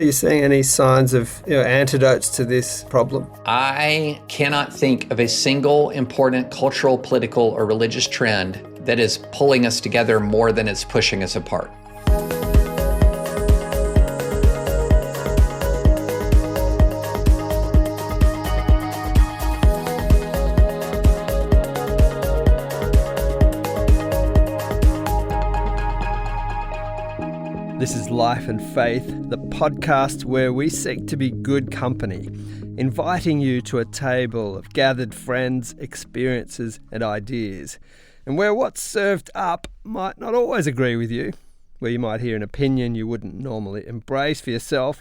Are you seeing any signs of antidotes to this problem? I cannot think of a single important cultural, political, or religious trend that is pulling us together more than it's pushing us apart. This is Life and Faith, the podcast where we seek to be good company, inviting you to a table of gathered friends, experiences and ideas, and where what's served up might not always agree with you, where you might hear an opinion you wouldn't normally embrace for yourself,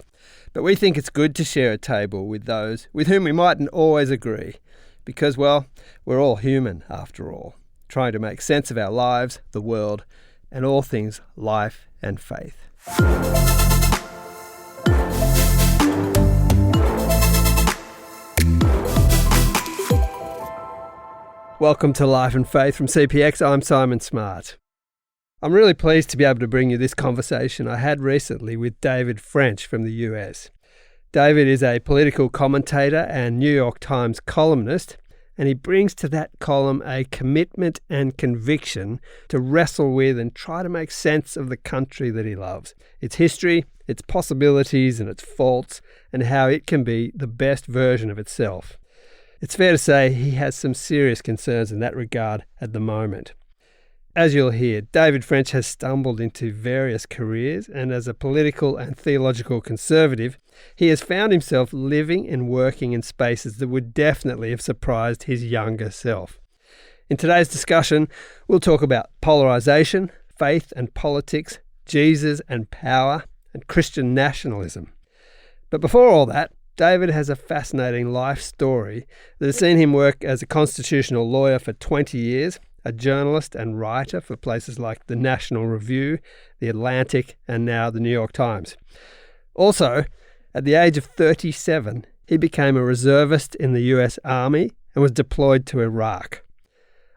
but we think it's good to share a table with those with whom we mightn't always agree, because, well, we're all human after all, trying to make sense of our lives, the world, and all things life and faith. Welcome to Life and Faith from CPX. I'm Simon Smart. I'm really pleased to be able to bring you this conversation I had recently with David French from the US. David is a political commentator and New York Times columnist, and he brings to that column a commitment and conviction to wrestle with and try to make sense of the country that he loves, its history, its possibilities and its faults, and how it can be the best version of itself. It's fair to say he has some serious concerns in that regard at the moment. As you'll hear, David French has stumbled into various careers, and as a political and theological conservative, he has found himself living and working in spaces that would definitely have surprised his younger self. In today's discussion, we'll talk about polarisation, faith and politics, Jesus and power, and Christian nationalism. But before all that, David has a fascinating life story that has seen him work as a constitutional lawyer for 20 years, a journalist and writer for places like the National Review, the Atlantic, and now the New York Times. Also, at the age of 37, he became a reservist in the US Army and was deployed to Iraq.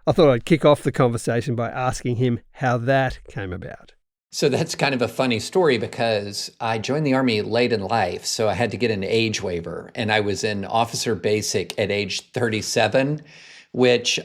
I thought I'd kick off the conversation by asking him how that came about. So that's kind of a funny story because I joined the Army late in life, so I had to get an age waiver, and I was in officer basic at age 37, which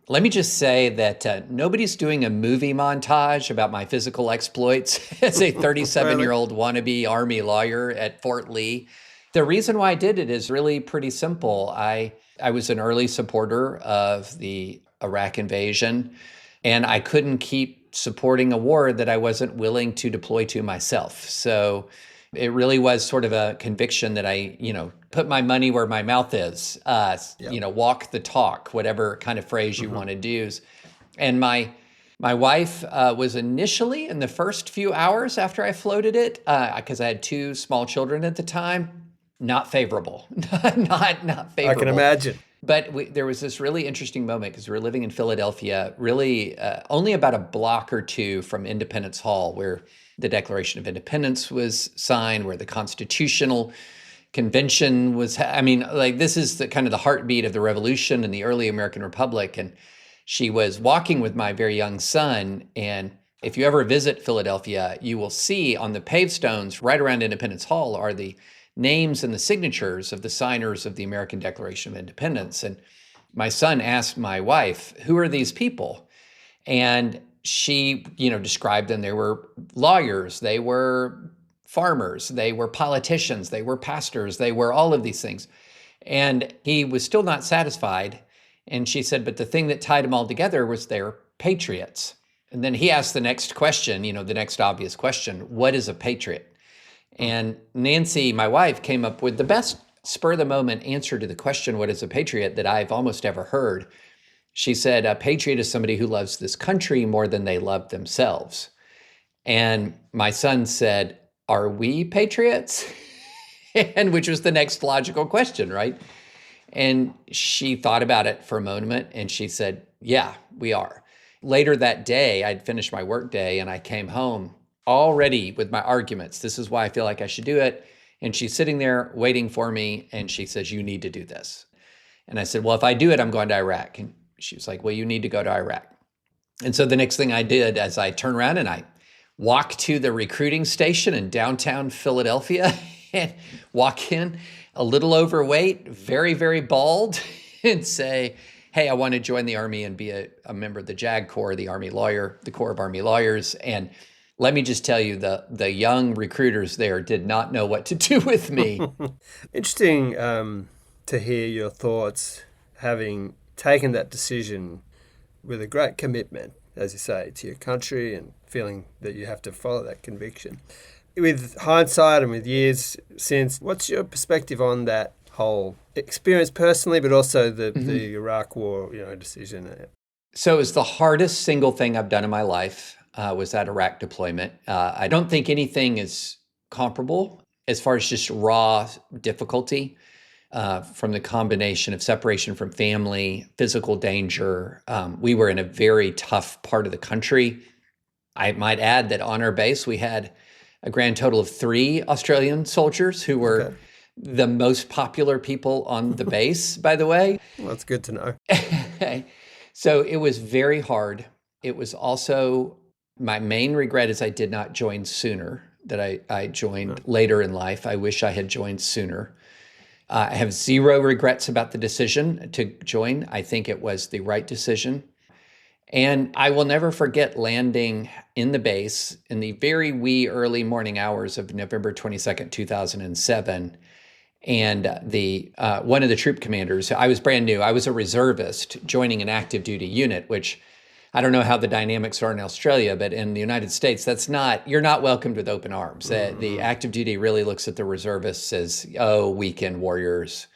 let me just say that nobody's doing a movie montage about my physical exploits as a 37-year-old wannabe Army lawyer at Fort Lee. The reason why I did it is really pretty simple. I was an early supporter of the Iraq invasion, and I couldn't keep supporting a war that I wasn't willing to deploy to myself. So it really was sort of a conviction that I, put my money where my mouth is, walk the talk, whatever kind of phrase you want to use. And my wife was initially in the first few hours after I floated it, because I had two small children at the time, not favorable, not favorable. I can imagine. But there was this really interesting moment because we were living in Philadelphia, really only about a block or two from Independence Hall, where the Declaration of Independence was signed, where the Constitutional Convention was. This is the kind of the heartbeat of the Revolution and the early American Republic. And she was walking with my very young son. And if you ever visit Philadelphia, you will see on the paved stones right around Independence Hall are the names and the signatures of the signers of the American Declaration of Independence. And my son asked my wife, who are these people? And she, described them. They were lawyers, they were farmers, they were politicians, they were pastors, they were all of these things. And he was still not satisfied. And she said, but the thing that tied them all together was they're patriots. And then he asked the next question, the next obvious question, what is a patriot? And Nancy, my wife, came up with the best spur-of-the-moment answer to the question, what is a patriot, that I've almost ever heard. She said, a patriot is somebody who loves this country more than they love themselves. And my son said, are we patriots? And which was the next logical question, right? And she thought about it for a moment, and she said, yeah, we are. Later that day, I'd finished my work day, and I came home already with my arguments. This is why I feel like I should do it. And she's sitting there waiting for me. And she says, you need to do this. And I said, well, if I do it, I'm going to Iraq. And she was like, well, you need to go to Iraq. And so the next thing I did as I turned around and I walk to the recruiting station in downtown Philadelphia and walk in a little overweight, very, very bald, and say, hey, I want to join the Army and be a member of the JAG Corps, the Corps of Army Lawyers. And let me just tell you, the young recruiters there did not know what to do with me. Interesting to hear your thoughts, having taken that decision with a great commitment, as you say, to your country and feeling that you have to follow that conviction. With hindsight and with years since, what's your perspective on that whole experience personally, but also the Iraq War, decision? So it was the hardest single thing I've done in my life, was that Iraq deployment. I don't think anything is comparable as far as just raw difficulty from the combination of separation from family, physical danger. We were in a very tough part of the country. I might add that on our base, we had a grand total of 3 Australian soldiers who were the most popular people on the base, by the way. Well, that's good to know. So it was very hard. It was also, my main regret is I did not join sooner, that I joined later in life. I wish I had joined sooner. I have 0 regrets about the decision to join. I think it was the right decision. And I will never forget landing in the base in the very wee early morning hours of November 22nd, 2007. And one of the troop commanders, I was brand new. I was a reservist joining an active duty unit, which I don't know how the dynamics are in Australia, but in the United States, you're not welcomed with open arms. The active duty really looks at the reservists as, weekend warriors.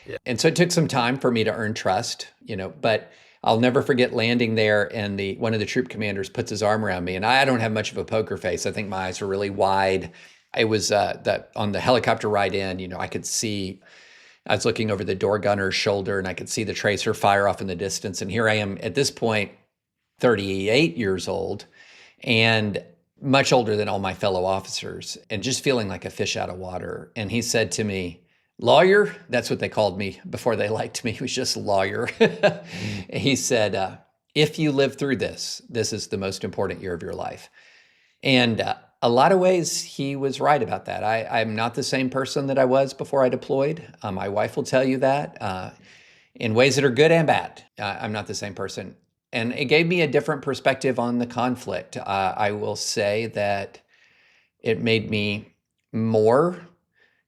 Yeah. And so it took some time for me to earn trust, but I'll never forget landing there, and one of the troop commanders puts his arm around me, and I don't have much of a poker face. I think my eyes were really wide. It was on the helicopter ride in, I could see, I was looking over the door gunner's shoulder, and I could see the tracer fire off in the distance. And here I am at this point, 38 years old, and much older than all my fellow officers, and just feeling like a fish out of water. And he said to me, lawyer, that's what they called me before they liked me. He was just lawyer. He said, if you live through this is the most important year of your life. And a lot of ways, he was right about that. I'm not the same person that I was before I deployed. My wife will tell you that in ways that are good and bad. I'm not the same person. And it gave me a different perspective on the conflict. I will say that it made me more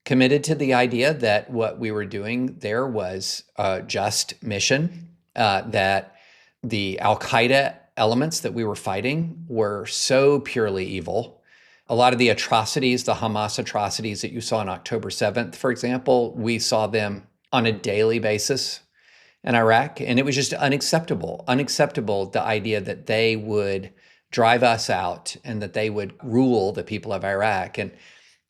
committed to the idea that what we were doing there was a just mission, that the Al-Qaeda elements that we were fighting were so purely evil. A lot of the atrocities, the Hamas atrocities that you saw on October 7th, for example, we saw them on a daily basis in Iraq. And it was just unacceptable, the idea that they would drive us out and that they would rule the people of Iraq. And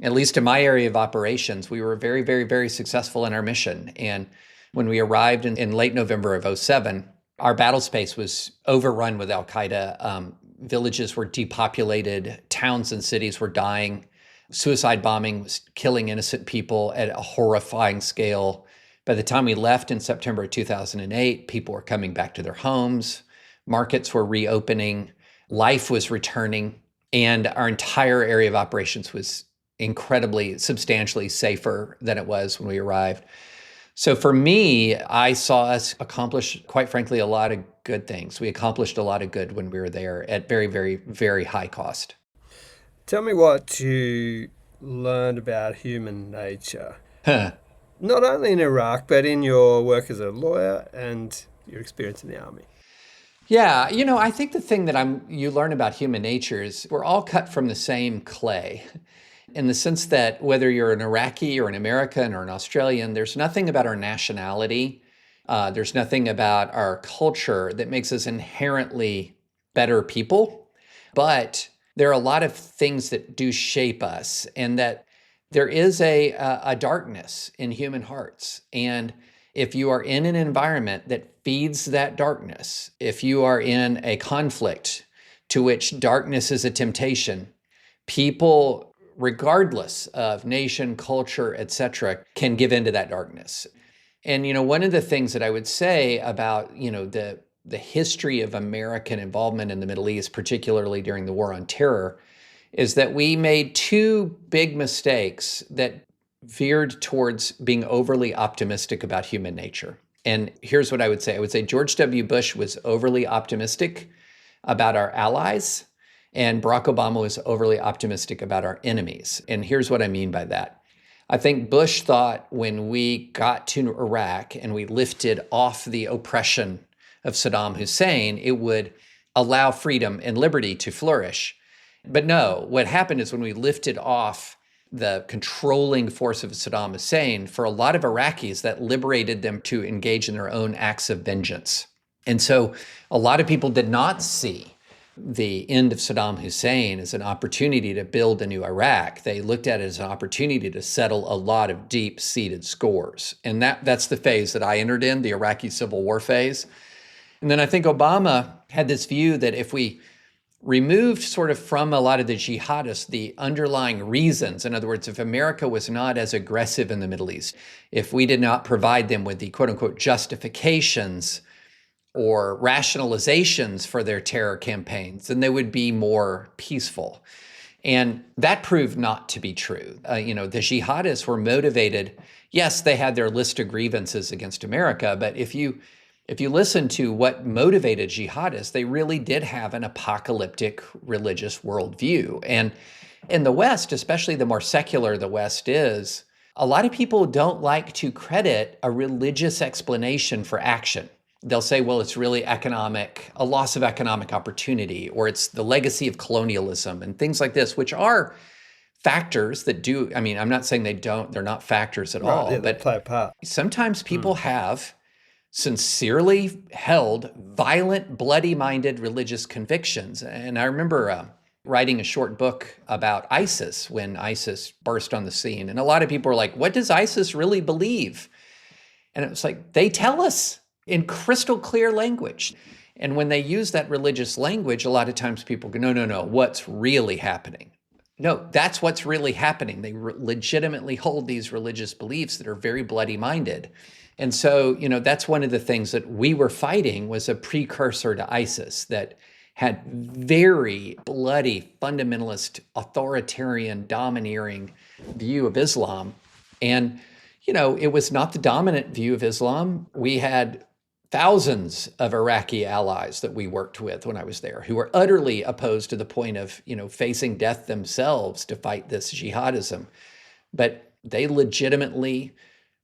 at least in my area of operations, we were very, very, very successful in our mission. And when we arrived in late November of 2007, our battle space was overrun with Al-Qaeda. Villages were depopulated, towns and cities were dying. Suicide bombing was killing innocent people at a horrifying scale. By the time we left in September of 2008, people were coming back to their homes, markets were reopening, life was returning, and our entire area of operations was incredibly, substantially safer than it was when we arrived. So for me, I saw us accomplish, quite frankly, a lot of good things. We accomplished a lot of good when we were there at very, very, very high cost. Tell me what you learned about human nature. Not only in Iraq, but in your work as a lawyer and your experience in the army. Yeah, I think the thing that you learn about human nature is we're all cut from the same clay, in the sense that whether you're an Iraqi or an American or an Australian, there's nothing about our nationality, there's nothing about our culture that makes us inherently better people. But there are a lot of things that do shape us, and that there is a darkness in human hearts. And if you are in an environment that feeds that darkness, if you are in a conflict to which darkness is a temptation, people, regardless of nation, culture, etc., can give into that darkness. And, one of the things that I would say about, the history of American involvement in the Middle East, particularly during the War on Terror, is that we made two big mistakes that veered towards being overly optimistic about human nature. And here's what I would say. I would say George W. Bush was overly optimistic about our allies, and Barack Obama was overly optimistic about our enemies. And here's what I mean by that. I think Bush thought when we got to Iraq and we lifted off the oppression of Saddam Hussein, it would allow freedom and liberty to flourish. But no, what happened is when we lifted off the controlling force of Saddam Hussein, for a lot of Iraqis, that liberated them to engage in their own acts of vengeance. And so a lot of people did not see the end of Saddam Hussein as an opportunity to build a new Iraq. They looked at it as an opportunity to settle a lot of deep-seated scores. And that's the phase that I entered in, the Iraqi Civil War phase. And then I think Obama had this view that if we removed sort of from a lot of the jihadists the underlying reasons, in other words, if America was not as aggressive in the Middle East, if we did not provide them with the quote-unquote justifications or rationalizations for their terror campaigns, then they would be more peaceful. And that proved not to be true. The jihadists were motivated. Yes, they had their list of grievances against America, but if you listen to what motivated jihadists, they really did have an apocalyptic religious worldview. And in the West, especially the more secular the West is, a lot of people don't like to credit a religious explanation for action. They'll say, well, it's really a loss of economic opportunity, or it's the legacy of colonialism and things like this, which are factors that do, I'm not saying they're not factors at all, but they play a part. Sometimes people have sincerely held violent, bloody-minded religious convictions. And I remember writing a short book about ISIS when ISIS burst on the scene. And a lot of people were like, what does ISIS really believe? And it was like, they tell us in crystal clear language. And when they use that religious language, a lot of times people go, no, what's really happening? No, that's what's really happening. They legitimately hold these religious beliefs that are very bloody-minded. And so, that's one of the things that we were fighting was a precursor to ISIS that had very bloody, fundamentalist, authoritarian, domineering view of Islam. And, it was not the dominant view of Islam. We had thousands of Iraqi allies that we worked with when I was there who were utterly opposed to the point of, facing death themselves to fight this jihadism. But they legitimately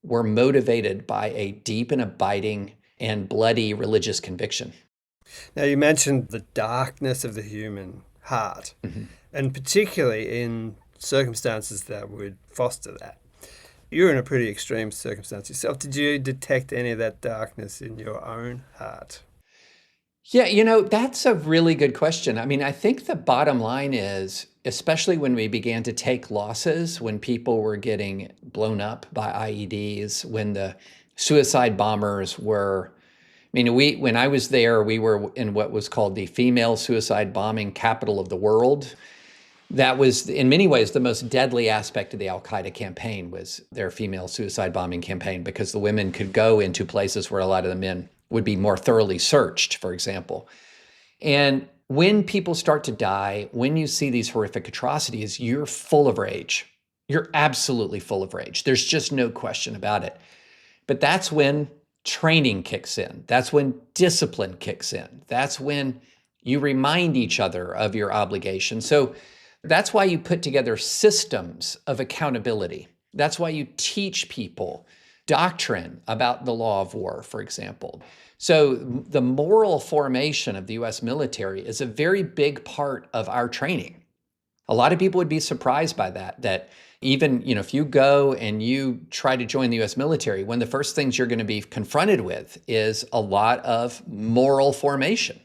were motivated by a deep and abiding and bloody religious conviction. Now, you mentioned the darkness of the human heart, and particularly in circumstances that would foster that. You're in a pretty extreme circumstance yourself. Did you detect any of that darkness in your own heart? Yeah, that's a really good question. I think the bottom line is, especially when we began to take losses, when people were getting blown up by IEDs, when the suicide bombers were, when I was there, we were in what was called the female suicide bombing capital of the world. That was, in many ways, the most deadly aspect of the al-Qaeda campaign was their female suicide bombing campaign, because the women could go into places where a lot of the men would be more thoroughly searched, for example. And when people start to die, when you see these horrific atrocities, you're full of rage. You're absolutely full of rage. There's just no question about it. But that's when training kicks in. That's when discipline kicks in. That's when you remind each other of your obligation. So that's why you put together systems of accountability. That's why you teach people doctrine about the law of war, for example. So the moral formation of the U.S. military is a very big part of our training. A lot of people would be surprised by that even, if you go and you try to join the U.S. military, one of the first things you're going to be confronted with is a lot of moral formation.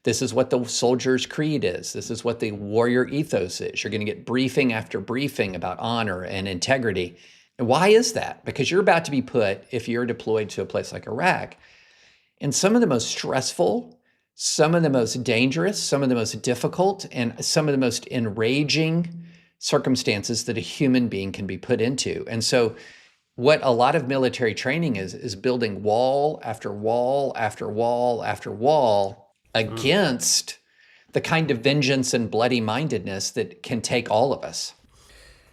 This is what the soldier's creed is. This is what the warrior ethos is. You're going to get briefing after briefing about honor and integrity. And why is that? Because you're about to be put, if you're deployed to a place like Iraq, in some of the most stressful, some of the most dangerous, some of the most difficult, and some of the most enraging circumstances that a human being can be put into. And so what a lot of military training is building wall after wall after wall after wall against the kind of vengeance and bloody mindedness that can take all of us.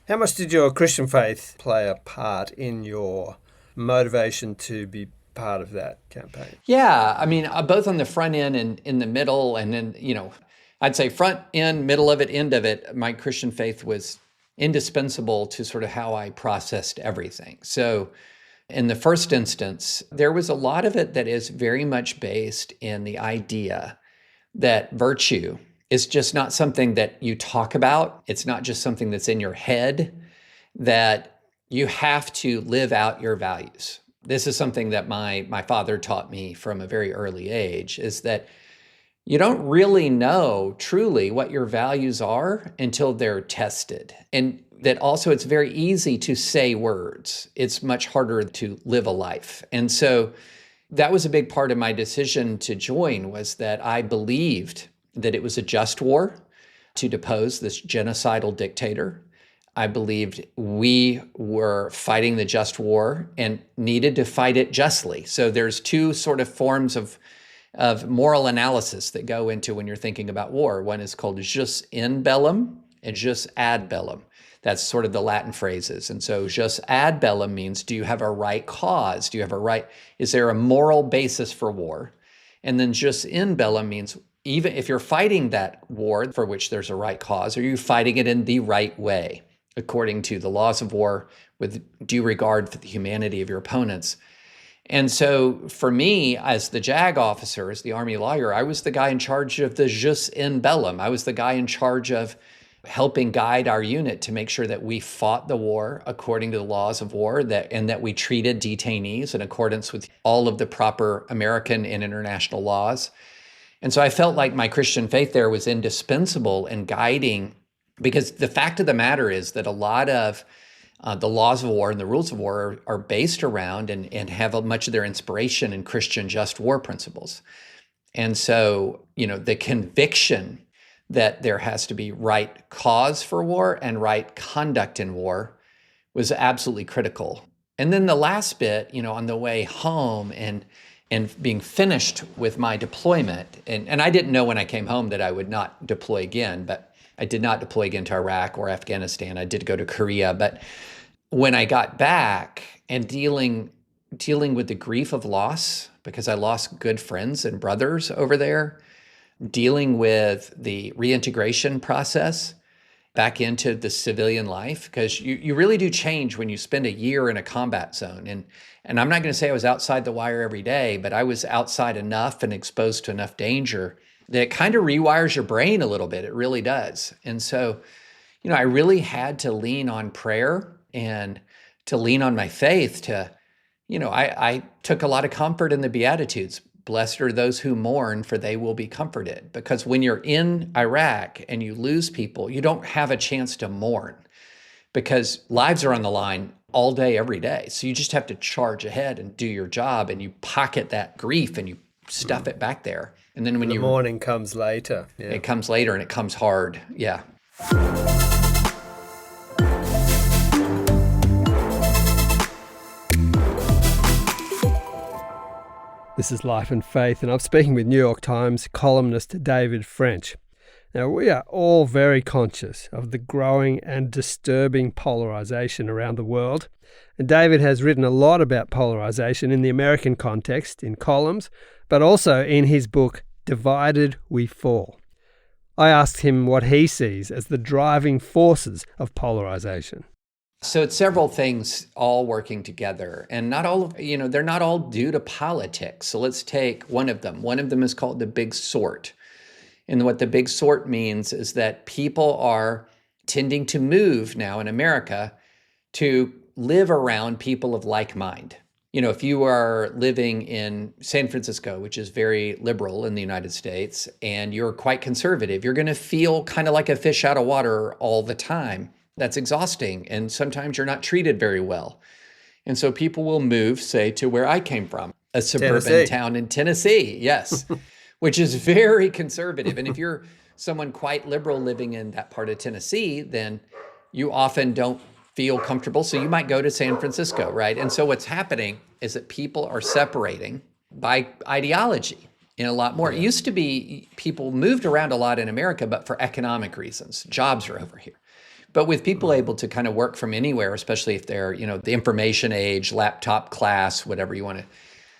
How much did your Christian faith play a part in your motivation to be part of that campaign? Yeah, I mean, both on the front end and in the middle, and then, I'd say front end, middle of it, end of it, my Christian faith was indispensable to sort of how I processed everything. So in the first instance, there was a lot of it that is very much based in the idea that virtue is just not something that you talk about. It's not just something that's in your head, that you have to live out your values. This is something that my father taught me from a very early age, is that you don't really know truly what your values are until they're tested. And that also it's very easy to say words. It's much harder to live a life. And so that was a big part of my decision to join, was that I believed that it was a just war to depose this genocidal dictator. I believed we were fighting the just war and needed to fight it justly. So there's two sort of forms of moral analysis that go into when you're thinking about war. One is called jus in bellum and jus ad bellum. That's sort of the Latin phrases. And so jus ad bellum means, do you have a right cause? Is there a moral basis for war? And then jus in bellum means, even if you're fighting that war for which there's a right cause, are you fighting it in the right way, according to the laws of war, with due regard for the humanity of your opponents? And so for me, as the JAG officer, as the Army lawyer, I was the guy in charge of the jus in bellum. I was the guy in charge of helping guide our unit to make sure that we fought the war according to the laws of war, and that we treated detainees in accordance with all of the proper American and international laws. And so I felt like my Christian faith there was indispensable in guiding, because the fact of the matter is that a lot of the laws of war and the rules of war are based around and have much of their inspiration in Christian just war principles. And so, the conviction that there has to be right cause for war and right conduct in war was absolutely critical. And then the last bit, on the way home and being finished with my deployment, and I didn't know when I came home that I would not deploy again, but I did not deploy again to Iraq or Afghanistan. I did go to Korea, but when I got back and dealing with the grief of loss, because I lost good friends and brothers over there, dealing with the reintegration process back into the civilian life, because you really do change when you spend a year in a combat zone. And I'm not going to say I was outside the wire every day, but I was outside enough and exposed to enough danger that it kind of rewires your brain a little bit. It really does. And so, I really had to lean on prayer and to lean on my faith to, I took a lot of comfort in the Beatitudes. Blessed are those who mourn, for they will be comforted. Because when you're in Iraq and you lose people, you don't have a chance to mourn, because lives are on the line all day, every day. So you just have to charge ahead and do your job, and you pocket that grief and you stuff it back there. And then when the mourning comes later. Yeah. It comes later, and it comes hard. Yeah. This is Life and Faith, and I'm speaking with New York Times columnist David French. Now, we are all very conscious of the growing and disturbing polarisation around the world, and David has written a lot about polarisation in the American context in columns, but also in his book, Divided We Fall. I asked him what he sees as the driving forces of polarisation. So it's several things all working together, and not all of, they're not all due to politics. So let's take one of them. One of them is called the big sort. And what the big sort means is that people are tending to move now in America to live around people of like mind. If you are living in San Francisco, which is very liberal in the United States, and you're quite conservative, you're going to feel kind of like a fish out of water all the time. That's exhausting, and sometimes you're not treated very well. And so people will move, say, to where I came from, a suburban town in Tennessee, yes, which is very conservative. And if you're someone quite liberal living in that part of Tennessee, then you often don't feel comfortable, so you might go to San Francisco, right? And so what's happening is that people are separating by ideology. and a lot more. Yeah. It used to be people moved around a lot in America, but for economic reasons. Jobs are over here. But with people able to kind of work from anywhere, especially if they're, the information age, laptop class, whatever you want to.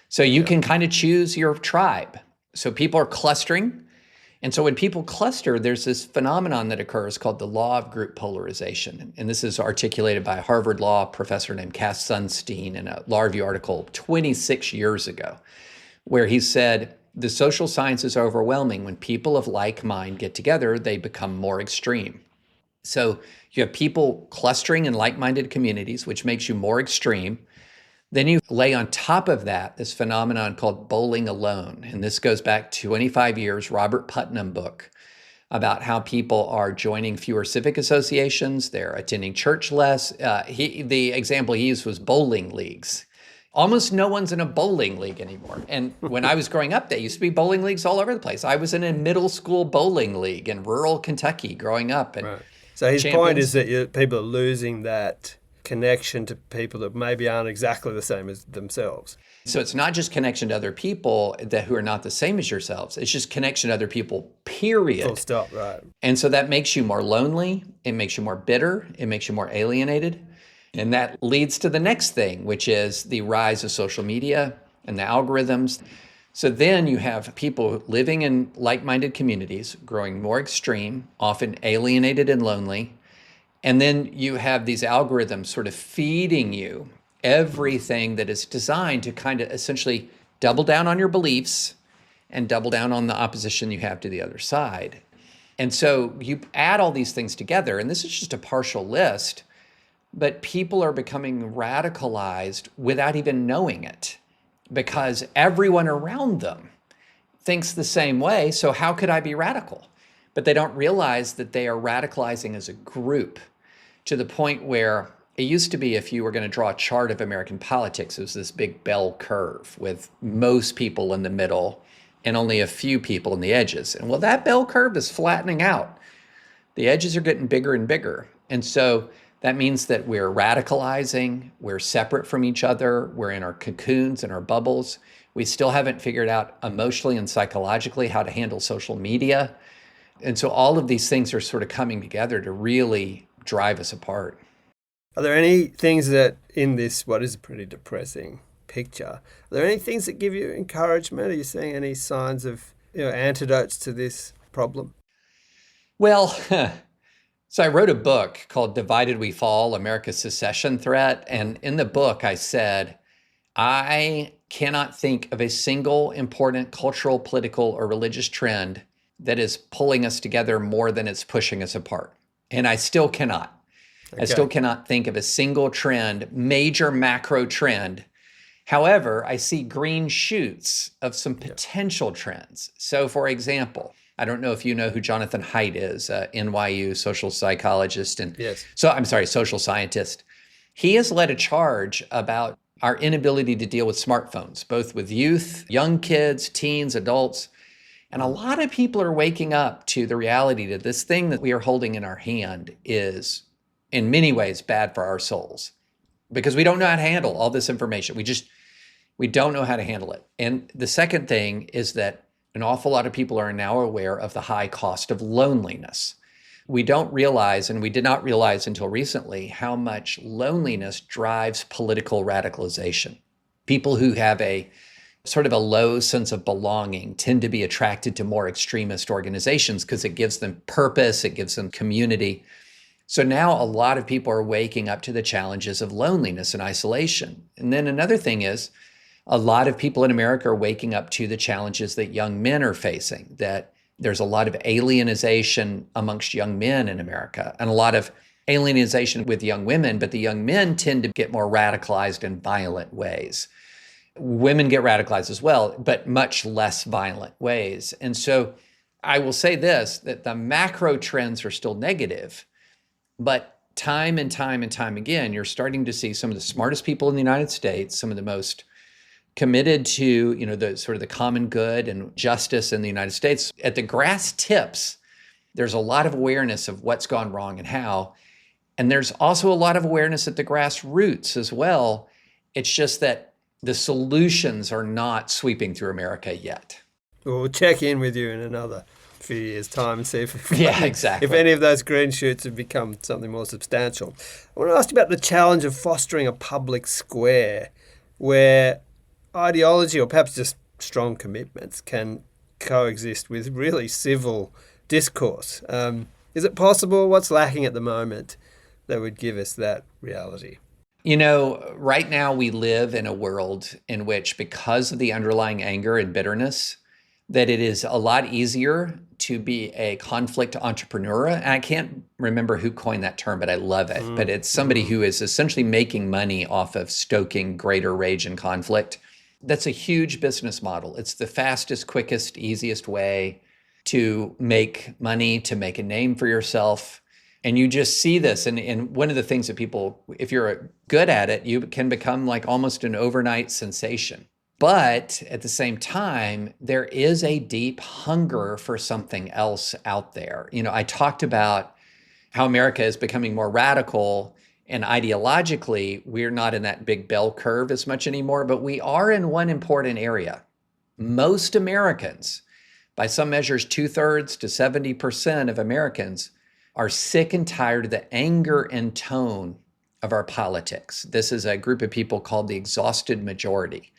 So you can kind of choose your tribe. So people are clustering. And so when people cluster, there's this phenomenon that occurs called the law of group polarization. And this is articulated by a Harvard law professor named Cass Sunstein in a law review article 26 years ago, where he said, the social science is overwhelming. When people of like mind get together, they become more extreme. So you have people clustering in like-minded communities, which makes you more extreme. Then you lay on top of that this phenomenon called bowling alone. And this goes back 25 years, Robert Putnam book, about how people are joining fewer civic associations, they're attending church less. The example he used was bowling leagues. Almost no one's in a bowling league anymore. And when I was growing up, there used to be bowling leagues all over the place. I was in a middle school bowling league in rural Kentucky growing up. And right. So his point is that people are losing that connection to people that maybe aren't exactly the same as themselves. So it's not just connection to other people who are not the same as yourselves. It's just connection to other people, period. Full stop, right. And so that makes you more lonely. It makes you more bitter. It makes you more alienated. And that leads to the next thing, which is the rise of social media and the algorithms. So then you have people living in like-minded communities, growing more extreme, often alienated and lonely. And then you have these algorithms sort of feeding you everything that is designed to kind of essentially double down on your beliefs and double down on the opposition you have to the other side. And so you add all these things together, and this is just a partial list, but people are becoming radicalized without even knowing it because everyone around them thinks the same way. So how could I be radical? But they don't realize that they are radicalizing as a group to the point where it used to be if you were going to draw a chart of American politics, it was this big bell curve with most people in the middle and only a few people in the edges. And well, that bell curve is flattening out. The edges are getting bigger and bigger. And so that means that we're radicalizing, we're separate from each other, we're in our cocoons and our bubbles. We still haven't figured out emotionally and psychologically how to handle social media. And so all of these things are sort of coming together to really drive us apart. Are there any things that in this, what is a pretty depressing picture, are there any things that give you encouragement? Are you seeing any signs of antidotes to this problem? Well, so I wrote a book called Divided We Fall, America's Secession Threat. And in the book, I said, I cannot think of a single important cultural, political, or religious trend that is pulling us together more than it's pushing us apart. And I still cannot. Okay. I still cannot think of a single trend, major macro trend. However, I see green shoots of some potential trends. So for example, I don't know if you know who Jonathan Haidt is, NYU social psychologist and social scientist. He has led a charge about our inability to deal with smartphones, both with youth, young kids, teens, adults. And a lot of people are waking up to the reality that this thing that we are holding in our hand is in many ways bad for our souls because we don't know how to handle all this information. We don't know how to handle it. And the second thing is that an awful lot of people are now aware of the high cost of loneliness. We don't realize, and we did not realize until recently, how much loneliness drives political radicalization. People who have a sort of a low sense of belonging tend to be attracted to more extremist organizations because it gives them purpose, it gives them community. So now a lot of people are waking up to the challenges of loneliness and isolation. And then another thing is a lot of people in America are waking up to the challenges that young men are facing, that there's a lot of alienization amongst young men in America and a lot of alienization with young women, but the young men tend to get more radicalized in violent ways. Women get radicalized as well, but much less violent ways. And so I will say this, that the macro trends are still negative, but time and time and time again, you're starting to see some of the smartest people in the United States, some of the most committed to, the sort of the common good and justice in the United States. At the grass tips, there's a lot of awareness of what's gone wrong and how. And there's also a lot of awareness at the grassroots as well. It's just that the solutions are not sweeping through America yet. We'll check in with you in another few years' time and see Yeah, exactly. if any of those green shoots have become something more substantial. I want to ask you about the challenge of fostering a public square where ideology or perhaps just strong commitments can coexist with really civil discourse. Is it possible? What's lacking at the moment that would give us that reality? Right now we live in a world in which, because of the underlying anger and bitterness, that it is a lot easier to be a conflict entrepreneur. And I can't remember who coined that term, but I love it. But it's somebody who is essentially making money off of stoking greater rage and conflict. That's a huge business model. It's the fastest, quickest, easiest way to make money, to make a name for yourself. And you just see this. And one of the things that people, if you're good at it, you can become like almost an overnight sensation. But at the same time, there is a deep hunger for something else out there. I talked about how America is becoming more radical, and ideologically, we're not in that big bell curve as much anymore, but we are in one important area. Most Americans, by some measures, 2/3 to 70% of Americans, are sick and tired of the anger and tone of our politics. This is a group of people called the exhausted majority.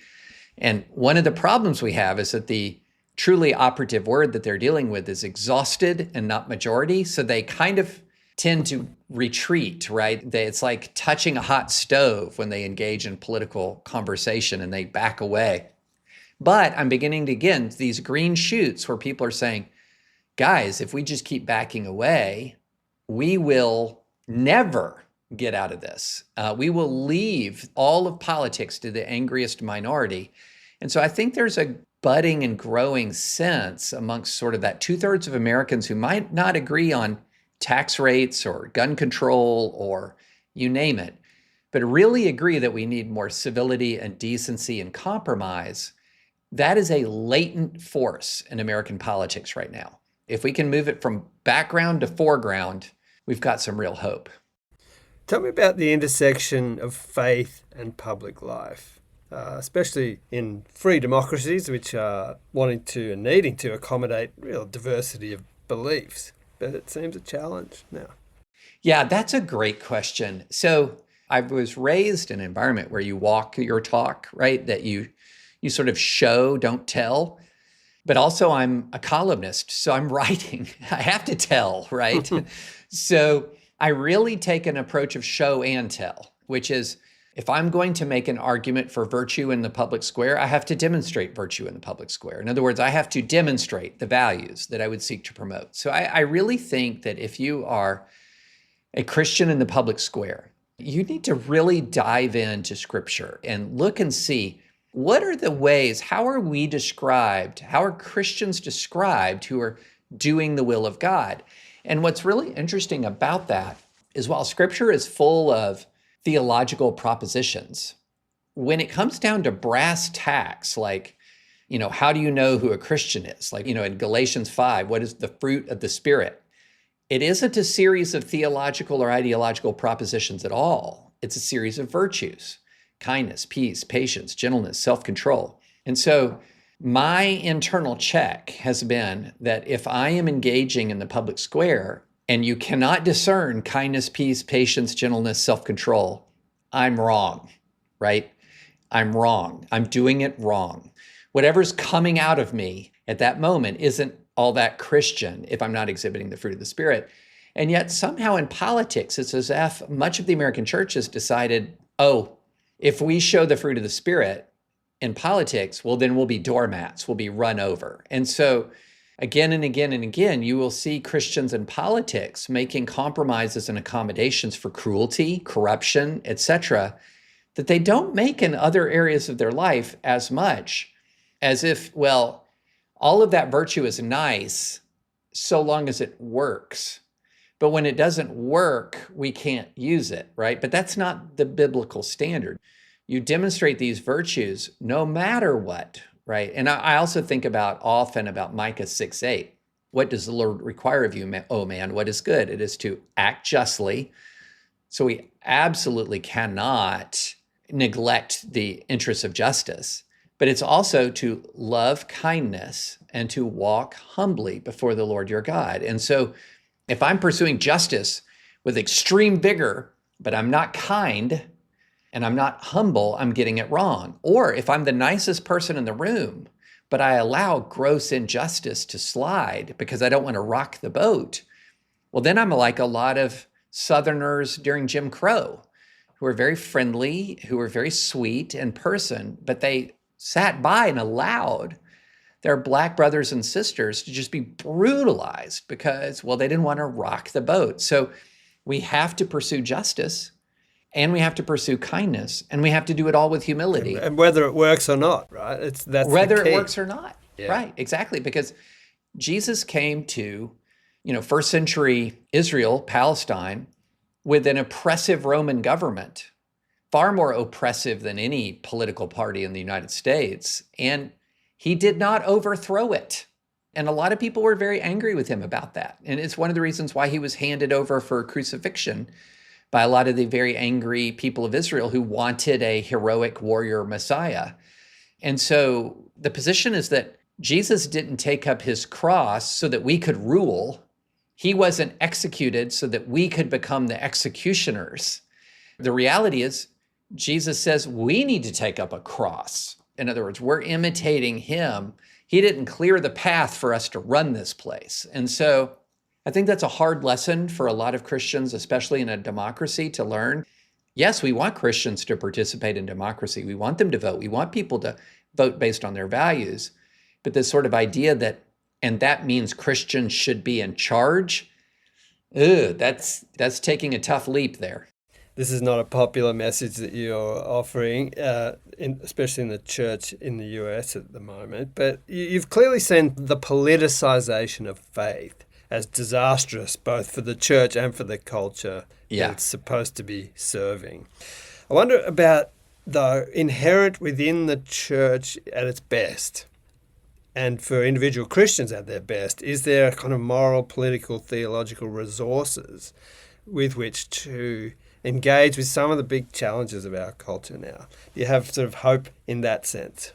And one of the problems we have is that the truly operative word that they're dealing with is exhausted and not majority. So they kind of tend to retreat, right? It's like touching a hot stove when they engage in political conversation and they back away. But I'm beginning to get these green shoots where people are saying, guys, if we just keep backing away, we will never get out of this. We will leave all of politics to the angriest minority. And so I think there's a budding and growing sense amongst sort of that 2/3 of Americans who might not agree on tax rates or gun control or you name it, but really agree that we need more civility and decency and compromise. That is a latent force in American politics right now. If we can move it from background to foreground, we've got some real hope. Tell me about the intersection of faith and public life, especially in free democracies, which are wanting to and needing to accommodate real diversity of beliefs. But it seems a challenge now. Yeah, that's a great question. So I was raised in an environment where you walk your talk, right? That you sort of show, don't tell. But also I'm a columnist, so I'm writing. I have to tell, right? So I really take an approach of show and tell, which is if I'm going to make an argument for virtue in the public square, I have to demonstrate virtue in the public square. In other words, I have to demonstrate the values that I would seek to promote. So I really think that if you are a Christian in the public square, you need to really dive into Scripture and look and see what are the ways, how are we described, how are Christians described who are doing the will of God? And what's really interesting about that is while Scripture is full of theological propositions, when it comes down to brass tacks, like, how do you know who a Christian is? Like, in Galatians 5, what is the fruit of the Spirit? It isn't a series of theological or ideological propositions at all. It's a series of virtues: kindness, peace, patience, gentleness, self-control. And so my internal check has been that if I am engaging in the public square and you cannot discern kindness, peace, patience, gentleness, self-control, I'm wrong, right? I'm wrong. I'm doing it wrong. Whatever's coming out of me at that moment isn't all that Christian if I'm not exhibiting the fruit of the Spirit. And yet somehow in politics, it's as if much of the American church has decided, if we show the fruit of the Spirit in politics, well, then we'll be doormats, we'll be run over. And so again and again and again, you will see Christians in politics making compromises and accommodations for cruelty, corruption, etc., that they don't make in other areas of their life as much, as if, well, all of that virtue is nice so long as it works. But when it doesn't work, we can't use it, right? But that's not the biblical standard. You demonstrate these virtues no matter what, right? And I also think often about Micah 6:8. What does the Lord require of you, O man? What is good? It is to act justly. So we absolutely cannot neglect the interests of justice. but it's also to love kindness and to walk humbly before the Lord your God. And so if I'm pursuing justice with extreme vigor, but I'm not kind and I'm not humble, I'm getting it wrong. Or if I'm the nicest person in the room, but I allow gross injustice to slide because I don't want to rock the boat, well, then I'm like a lot of Southerners during Jim Crow who were very friendly, who were very sweet in person, but they sat by and allowed their Black brothers and sisters to just be brutalized because, well, they didn't want to rock the boat. So we have to pursue justice, and we have to pursue kindness, and we have to do it all with humility. And whether it works or not, right? That's whether the key. It works or not. Yeah. Right, exactly. Because Jesus came to, first century Israel, Palestine, with an oppressive Roman government, far more oppressive than any political party in the United States. And he did not overthrow it. And a lot of people were very angry with him about that. And it's one of the reasons why he was handed over for crucifixion by a lot of the very angry people of Israel who wanted a heroic warrior Messiah. And so the position is that Jesus didn't take up his cross so that we could rule. He wasn't executed so that we could become the executioners. The reality is, Jesus says we need to take up a cross. In other words, we're imitating him. He didn't clear the path for us to run this place. And so I think that's a hard lesson for a lot of Christians, especially in a democracy, to learn. Yes, we want Christians to participate in democracy. We want them to vote. We want people to vote based on their values. But this sort of idea that means Christians should be in charge, that's taking a tough leap there. This is not a popular message that you're offering, especially in the church in the US at the moment. But you've clearly seen the politicization of faith as disastrous, both for the church and for the culture that it's supposed to be serving. I wonder about, though, inherent within the church at its best, and for individual Christians at their best, is there a kind of moral, political, theological resources with which to engage with some of the big challenges of our culture now? Do you have sort of hope in that sense?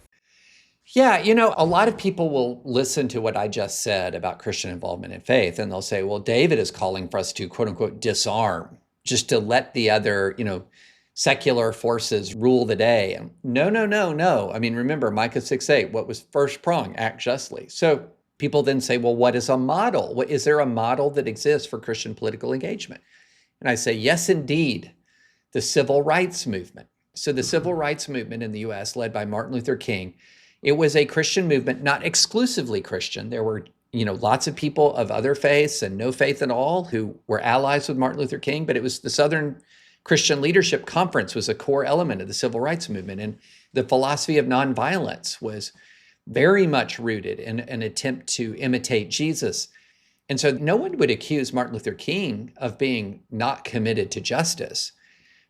Yeah, a lot of people will listen to what I just said about Christian involvement in faith, and they'll say, well, David is calling for us to, quote unquote, disarm, just to let the other, secular forces rule the day. And no. I mean, remember, Micah 6:8, what was first prong? Act justly. So people then say, well, what is a model? Is there a model that exists for Christian political engagement? And I say, yes, indeed, the civil rights movement. So the civil rights movement in the US, led by Martin Luther King, it was a Christian movement, not exclusively Christian. There were, lots of people of other faiths and no faith at all who were allies with Martin Luther King, but it was the Southern Christian Leadership Conference was a core element of the civil rights movement. And the philosophy of nonviolence was very much rooted in an attempt to imitate Jesus. And so no one would accuse Martin Luther King of being not committed to justice.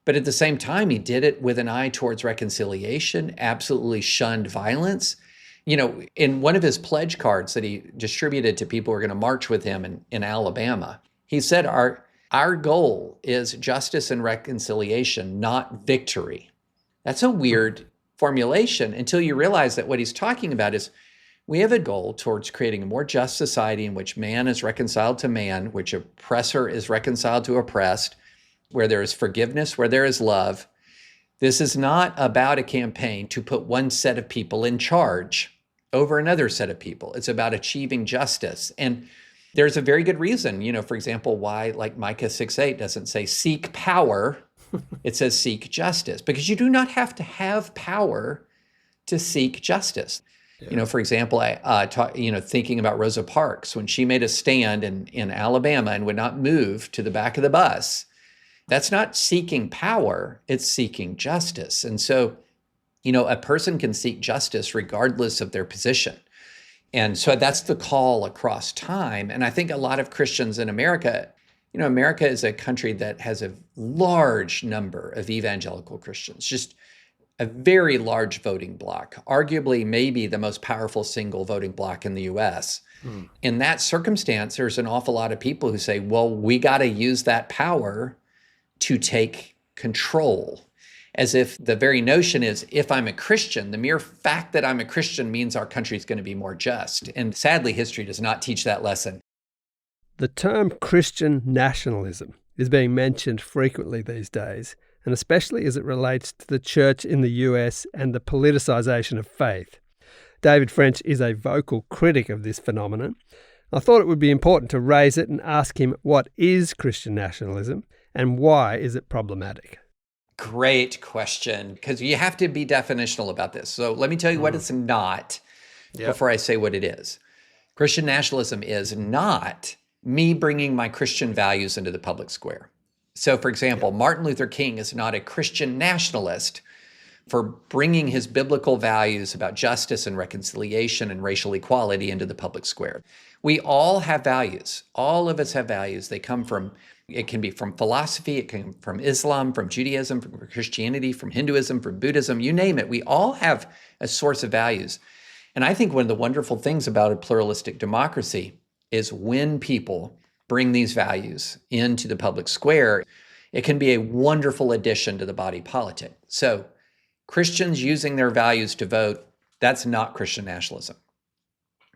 But at the same time, he did it with an eye towards reconciliation, absolutely shunned violence. In one of his pledge cards that he distributed to people who were going to march with him in Alabama, he said, our goal is justice and reconciliation, not victory. That's a weird formulation until you realize that what he's talking about is we have a goal towards creating a more just society in which man is reconciled to man, which oppressor is reconciled to oppressed, where there is forgiveness, where there is love. This is not about a campaign to put one set of people in charge over another set of people. It's about achieving justice. And there's a very good reason, for example, why like Micah 6:8 doesn't say seek power. It says seek justice, because you do not have to have power to seek justice. Yeah. For example, I thinking about Rosa Parks, when she made a stand in Alabama and would not move to the back of the bus, that's not seeking power, it's seeking justice. And so, a person can seek justice regardless of their position. And so that's the call across time. And I think a lot of Christians in America, America is a country that has a large number of evangelical Christians, just a very large voting bloc, arguably maybe the most powerful single voting bloc in the US. In that circumstance, there's an awful lot of people who say, well, we got to use that power to take control. as if the very notion is, if I'm a Christian, the mere fact that I'm a Christian means our country is going to be more just. And sadly, history does not teach that lesson. The term Christian nationalism is being mentioned frequently these days, and especially as it relates to the church in the US and the politicization of faith. David French is a vocal critic of this phenomenon. I thought it would be important to raise it and ask him, what is Christian nationalism and why is it problematic? Great question, because you have to be definitional about this. So let me tell you what it's not before I say what it is. Christian nationalism is not me bringing my Christian values into the public square. So, for example, Martin Luther King is not a Christian nationalist for bringing his biblical values about justice and reconciliation and racial equality into the public square. We all have values. All of us have values. They come from, it can be from philosophy, it can come from Islam, from Judaism, from Christianity, from Hinduism, from Buddhism, you name it. We all have a source of values. And I think one of the wonderful things about a pluralistic democracy is when people bring these values into the public square, it can be a wonderful addition to the body politic. So Christians using their values to vote, that's not Christian nationalism.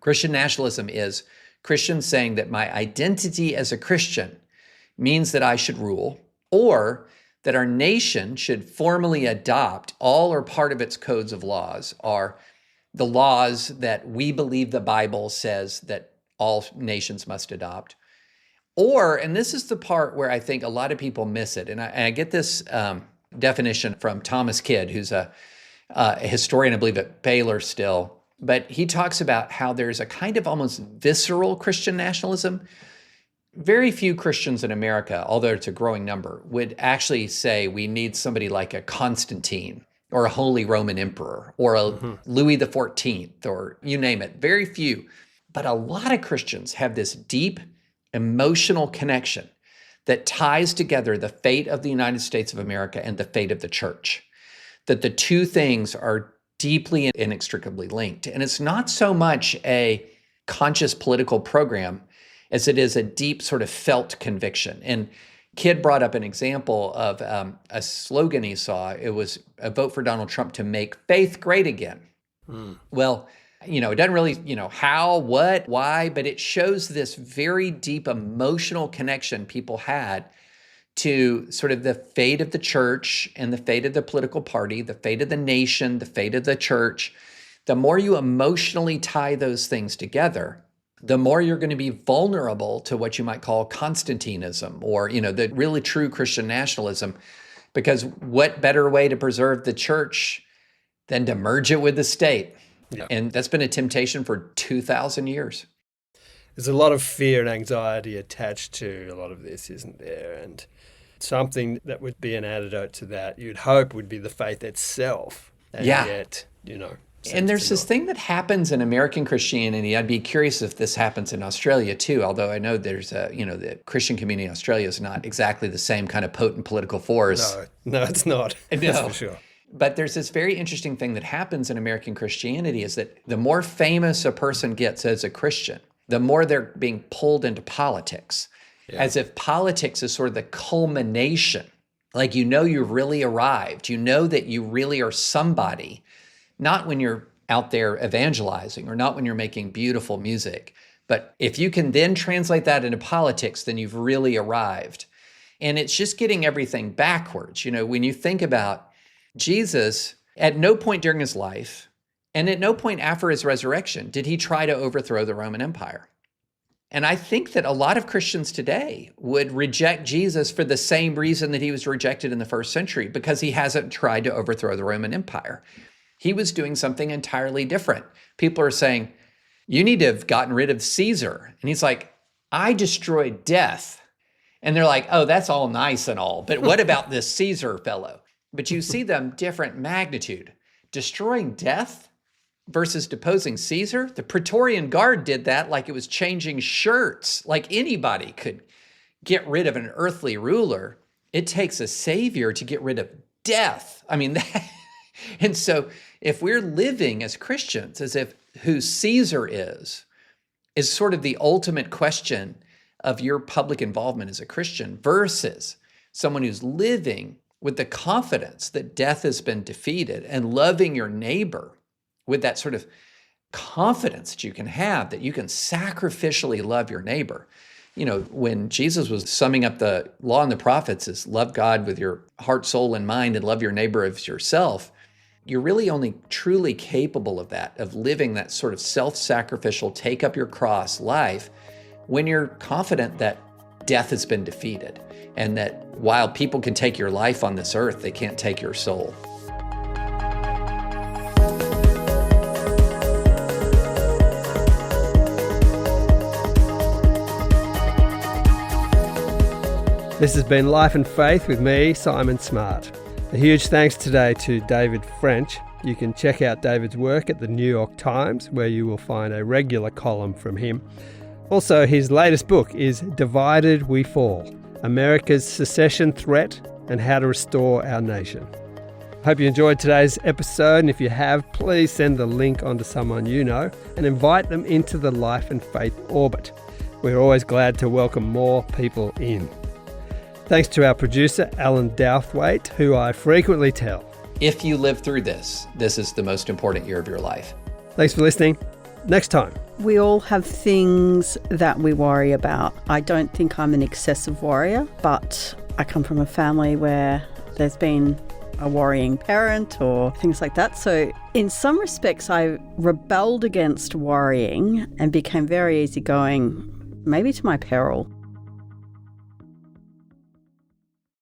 Christian nationalism is Christians saying that my identity as a Christian means that I should rule, or that our nation should formally adopt all or part of its codes of laws, are the laws that we believe the Bible says that all nations must adopt. Or, and this is the part where I think a lot of people miss it, and I get this definition from Thomas Kidd, who's a historian, I believe, at Baylor still, but he talks about how there's a kind of almost visceral Christian nationalism. Very few Christians in America, although it's a growing number, would actually say we need somebody like a Constantine or a Holy Roman Emperor or a Louis XIV, or you name it. Very few. But a lot of Christians have this deep emotional connection that ties together the fate of the United States of America and the fate of the church, that the two things are deeply and inextricably linked. And it's not so much a conscious political program as it is a deep sort of felt conviction. And Kidd brought up an example of a slogan he saw. It was a vote for Donald Trump to make faith great again. Well, it doesn't really, how, what, why, but it shows this very deep emotional connection people had to sort of the fate of the church and the fate of the political party, the fate of the nation, the fate of the church. The more you emotionally tie those things together, the more you're going to be vulnerable to what you might call Constantinism or, the really true Christian nationalism, because what better way to preserve the church than to merge it with the state? Yeah. And that's been a temptation for 2,000 years. There's a lot of fear and anxiety attached to a lot of this, isn't there? And something that would be an antidote to that, you'd hope, would be the faith itself. And yet, and there's this thing that happens in American Christianity. I'd be curious if this happens in Australia too, although I know there's the Christian community in Australia is not exactly the same kind of potent political force. No, it's not. That's for sure. But there's this very interesting thing that happens in American Christianity is that the more famous a person gets as a Christian, the more they're being pulled into politics, as if politics is sort of the culmination. Like, you've really arrived. You know that you really are somebody, not when you're out there evangelizing or not when you're making beautiful music. But if you can then translate that into politics, then you've really arrived. And it's just getting everything backwards. When you think about Jesus, at no point during his life, and at no point after his resurrection, did he try to overthrow the Roman Empire. And I think that a lot of Christians today would reject Jesus for the same reason that he was rejected in the first century, because he hasn't tried to overthrow the Roman Empire. He was doing something entirely different. People are saying, you need to have gotten rid of Caesar. And he's like, I destroyed death. And they're like, oh, that's all nice and all, but what about this Caesar fellow? But you see them different magnitude. Destroying death versus deposing Caesar. The Praetorian Guard did that like it was changing shirts, like anybody could get rid of an earthly ruler. It takes a savior to get rid of death. And so if we're living as Christians as if who Caesar is sort of the ultimate question of your public involvement as a Christian versus someone who's living with the confidence that death has been defeated, and loving your neighbor with that sort of confidence that you can have, that you can sacrificially love your neighbor. You know, when Jesus was summing up the law and the prophets as love God with your heart, soul, and mind, and love your neighbor as yourself, you're really only truly capable of that, of living that sort of self-sacrificial, take up your cross life, when you're confident that death has been defeated, and that while people can take your life on this earth, they can't take your soul. This has been Life and Faith with me, Simon Smart. A huge thanks today to David French. You can check out David's work at the New York Times, where you will find a regular column from him. Also, his latest book is Divided We Fall, America's Secession Threat and How to Restore Our Nation. Hope you enjoyed today's episode, and if you have, please send the link on to someone you know and invite them into the Life and Faith orbit. We're always glad to welcome more people in. Thanks to our producer, Alan Douthwaite, who I frequently tell, if you live through this, this is the most important year of your life. Thanks for listening. Next time. We all have things that we worry about. I don't think I'm an excessive worrier, but I come from a family where there's been a worrying parent or things like that. So in some respects, I rebelled against worrying and became very easygoing, maybe to my peril.